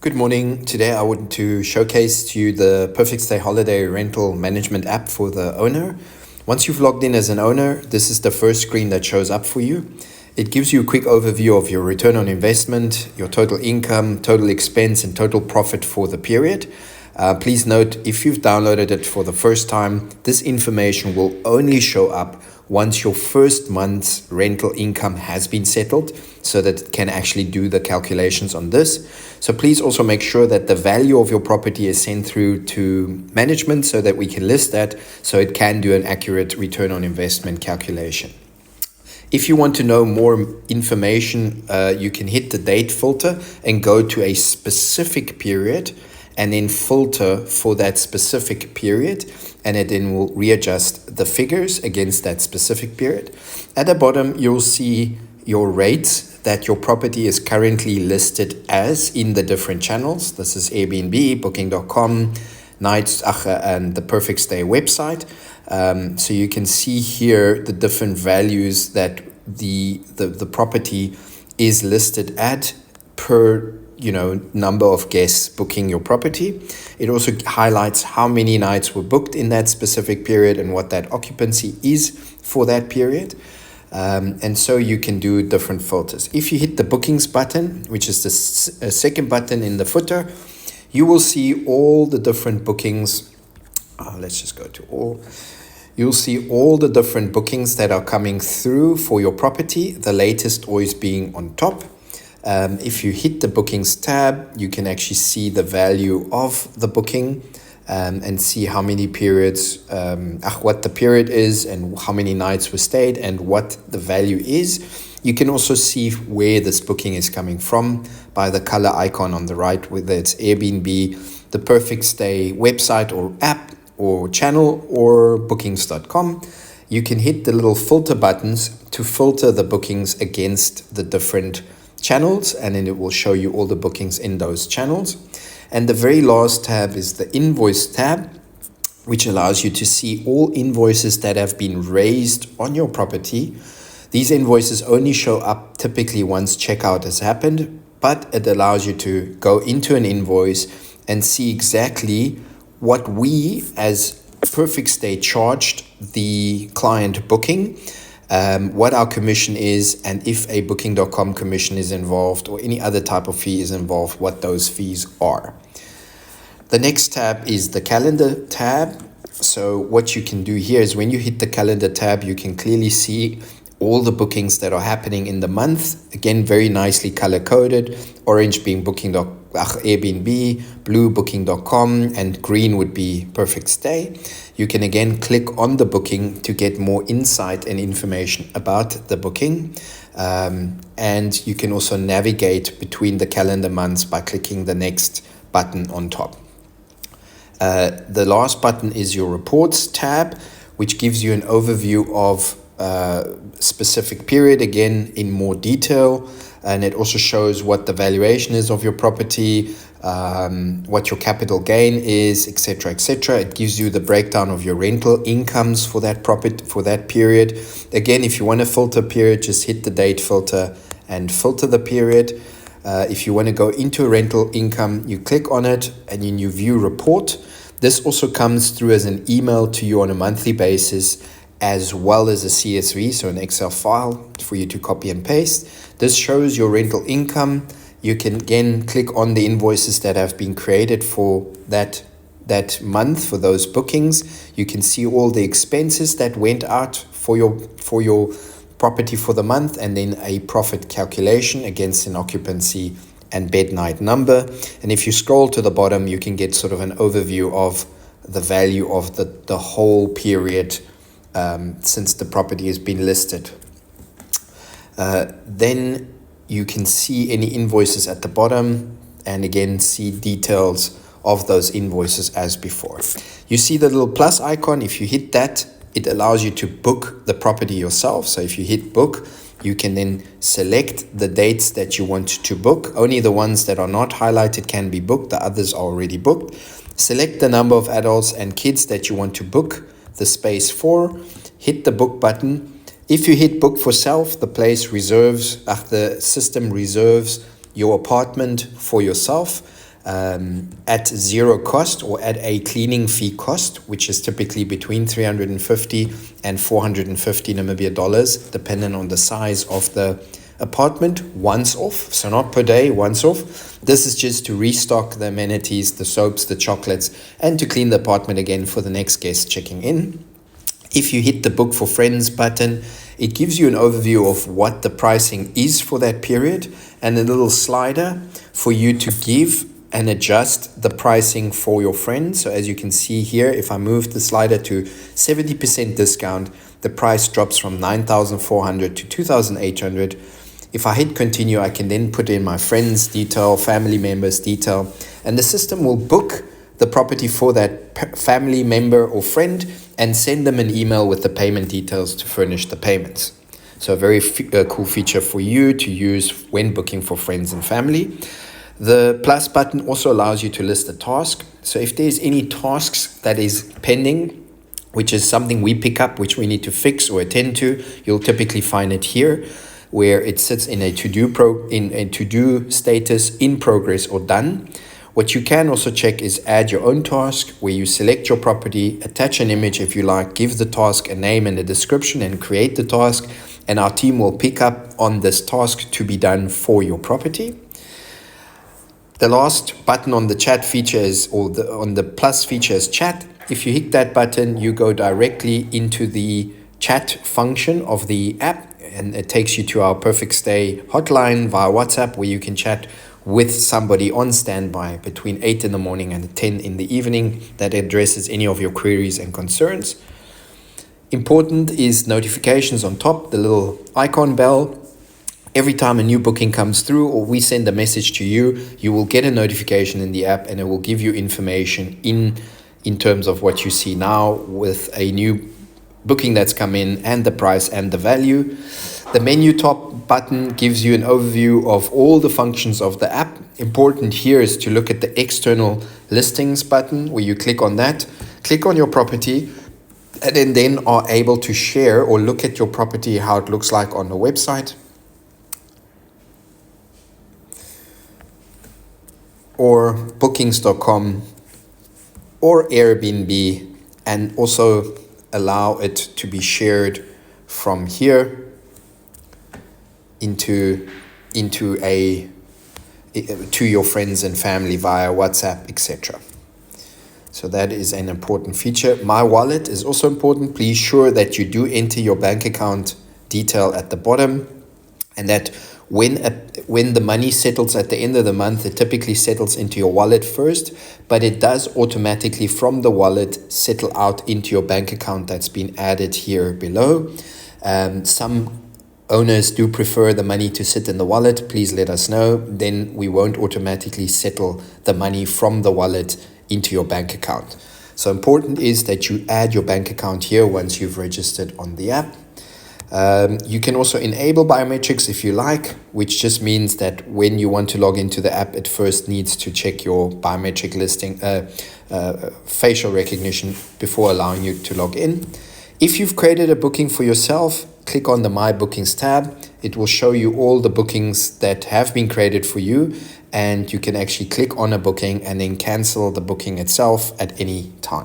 Good morning. Today I want to showcase to you the Perfect Stay Holiday Rental Management app for the owner. Once you've logged in as an owner, this is the first screen that shows up for you. It gives you a quick overview of your return on investment, your total income, total expense, and total profit for the period. Please note, if you've downloaded it for the first time, this information will only show up once your first month's rental income has been settled, so that it can actually do the calculations on this. So please also make sure that the value of your property is sent through to management so that we can list that, so it can do an accurate return on investment calculation. If you want to know more information, you can hit the date filter and go to a specific period and then filter for that specific period, and it then will readjust the figures against that specific period. At the bottom, you'll see your rates that your property is currently listed as in the different channels. This is Airbnb, Booking.com, Nights, and the Perfect Stay website. So you can see here the different values that the property is listed at per number of guests booking your property. It also highlights how many nights were booked in that specific period and what that occupancy is for that period. And so you can do different filters. If you hit the bookings button, which is the second button in the footer, you will see all the different bookings. Let's just go to all. You'll see all the different bookings that are coming through for your property, the latest always being on top. If you hit the bookings tab, you can actually see the value of the booking and see how many periods, what the period is and how many nights were stayed and what the value is. You can also see where this booking is coming from by the color icon on the right, whether it's Airbnb, the Perfect Stay website or app or channel, or bookings.com. You can hit the little filter buttons to filter the bookings against the different channels, and then it will show you all the bookings in those channels. And the very last tab is the invoice tab, which allows you to see all invoices that have been raised on your property. These invoices only show up typically once checkout has happened, but it allows you to go into an invoice and see exactly what we as Perfect Stay charged the client booking, what our commission is, and if a Booking.com commission is involved or any other type of fee is involved, what those fees are. The next tab is the calendar tab. So what you can do here is when you hit the calendar tab, you can clearly see all the bookings that are happening in the month. Again, very nicely color coded, orange being Airbnb, blue Booking.com, and green would be Perfect Stay. You can again click on the booking to get more insight and information about the booking. And you can also navigate between the calendar months by clicking the next button on top. The last button is your reports tab, which gives you an overview of specific period, again in more detail, and it also shows what the valuation is of your property, what your capital gain is, etc., etc. It gives you the breakdown of your rental incomes for that property for that period. Again, if you want to filter period, just hit the date filter and filter the period. If you want to go into rental income, you click on it and then you view report. This also comes through as an email to you on a monthly basis, as well as a CSV, so an Excel file for you to copy and paste. This shows your rental income. You can again click on the invoices that have been created for that month for those bookings. You can see all the expenses that went out for your property for the month, and then a profit calculation against an occupancy and bed night number. And if you scroll to the bottom, you can get sort of an overview of the value of the whole period since the property has been listed. Then you can see any invoices at the bottom, and again see details of those invoices as before. You see the little plus icon. If you hit that, it allows you to book the property yourself. So if you hit book, you can then select the dates that you want to book. Only the ones that are not highlighted can be booked. The others are already booked. Select the number of adults and kids that you want to book the space for. Hit the book button. If you hit book for self, the system reserves your apartment for yourself. at zero cost or at a cleaning fee cost, which is typically between 350 and 450 Namibia dollars, depending on the size of the apartment, once off. So not per day, once off. This is just to restock the amenities, the soaps, the chocolates, and to clean the apartment again for the next guest checking in. If you hit the book for friends button, it gives you an overview of what the pricing is for that period and a little slider for you to give and adjust the pricing for your friends. So as you can see here, if I move the slider to 70% discount, the price drops from 9,400 to 2,800. If I hit continue, I can then put in my friends detail, family members detail, and the system will book the property for that family member or friend and send them an email with the payment details to furnish the payments. So a very cool feature for you to use when booking for friends and family. The plus button also allows you to list a task. So if there's any tasks that is pending, which is something we pick up, which we need to fix or attend to, you'll typically find it here, where it sits in a to-do status, in progress or done. What you can also check is add your own task, where you select your property, attach an image if you like, give the task a name and a description, and create the task, and our team will pick up on this task to be done for your property. The last button on the chat feature is, on the plus feature is chat. If you hit that button, you go directly into the chat function of the app, and it takes you to our Perfect Stay hotline via WhatsApp, where you can chat with somebody on standby between 8 in the morning and 10 in the evening that addresses any of your queries and concerns. Important is notifications on top, the little icon bell. Every time a new booking comes through or we send a message to you, you will get a notification in the app, and it will give you information in terms of what you see now with a new booking that's come in and the price and the value. The menu top button gives you an overview of all the functions of the app. Important here is to look at the external listings button, where you click on that, click on your property, and then are able to share or look at your property, how it looks like on the website, or bookings.com or Airbnb, and also allow it to be shared from here into to your friends and family via WhatsApp, etc. So that is an important feature. My Wallet is also important. Please ensure that you do enter your bank account detail at the bottom, and that when the money settles at the end of the month, it typically settles into your wallet first, but it does automatically from the wallet settle out into your bank account that's been added here below. Some owners do prefer the money to sit in the wallet. Please let us know. Then we won't automatically settle the money from the wallet into your bank account. So important is that you add your bank account here once you've registered on the app. You can also enable biometrics if you like, which just means that when you want to log into the app, it first needs to check your biometric listing, facial recognition before allowing you to log in. If you've created a booking for yourself, click on the My Bookings tab. It will show you all the bookings that have been created for you, and you can actually click on a booking and then cancel the booking itself at any time.